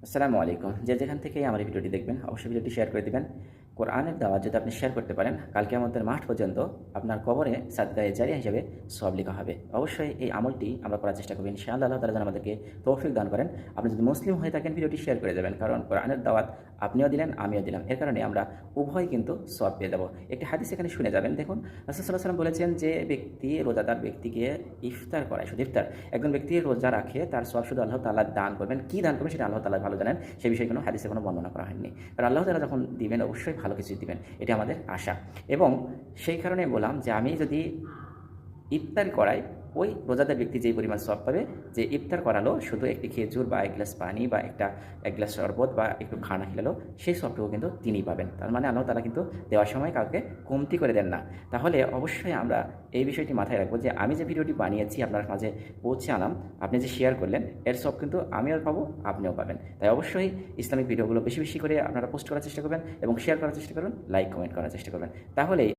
আসসালামু আলাইকুম। যে যেখান থেকেই আমার এই ভিডিওটি দেখবেন অবশ্যই ভিডিওটি শেয়ার করে দিবেন। কোরআনের দাওয়াত যদি আপনি শেয়ার করতে পারেন, কাল কিয়ামতের মাঠ পর্যন্ত আপনার কবরে সাদকায়ে জারিয়া হিসেবে সওয়াব লেখা হবে। অবশ্যই এই আমলটি আমরা করার চেষ্টা করব। ইনশাআল্লাহ আল্লাহ তাআলা যেন আমাদেরকে তৌফিক দান করেন। আপনি যদি মুসলিম হয়ে থাকেন ভিডিওটি শেয়ার করে যাবেন। কারণ কোরআনের দাওয়াত আপনিও দিলেন, আমিও দিলাম। এর কারণে আমরা উভয় কিন্তু সওয়াব পেয়ে যাব। একটি হাদিস এখানে শুনে যাবেন। দেখুন রাসূল সাল্লাল্লাহু আলাইহি ওয়াসাল্লাম বলেছেন যে ব্যক্তি রোজাদার ব্যক্তিকে ইফতার করায়, শুধু ইফতার। একজন ব্যক্তি রোজা রাখে, তার সওয়াব শুধু আল্লাহ তাআলা দান করবেন। কি দান করবেন সেটা আল্লাহ তাআলা ভালো জানেন। সে বিষয়ে কোনো হাদিসে কোনো বর্ণনা করা হয়নি। কারণ আল্লাহ তাআলা যখন দিবেন অবশ্যই ভালো কিছু দিবেন। এটা আমাদের আশা। এবং সেই কারণে বললাম যে আমি যদি ইফতার করাই, ওই রোজাদার ব্যক্তি যেই পরিমাণ সওয়াব পাবে, যে ইফতার করালো শুধু একটি খেজুর বা এক গ্লাস পানি বা এক গ্লাস শরবত বা একটু খানা খেলালো, সেই সওয়াবটুকু কিন্তু তিনিই পাবেন। তার মানে আল্লাহ তাআলা কিন্তু দেওয়ার সময় কাউকে কমতি করে দেন না। তাহলে অবশ্যই আমরা এই বিষয়টি মাথায় রাখবো যে আমি যে ভিডিওটি বানিয়েছি আপনার মাঝে পৌঁছে আনলাম, আপনি যে শেয়ার করলেন, এর সব কিন্তু আমিও পাবো, আপনিও পাবেন। তাই অবশ্যই ইসলামিক ভিডিওগুলো বেশি বেশি করে আপনারা পোস্ট করার চেষ্টা করবেন এবং শেয়ার করার চেষ্টা করবেন, লাইক কমেন্ট করার চেষ্টা করবেন। তাহলেই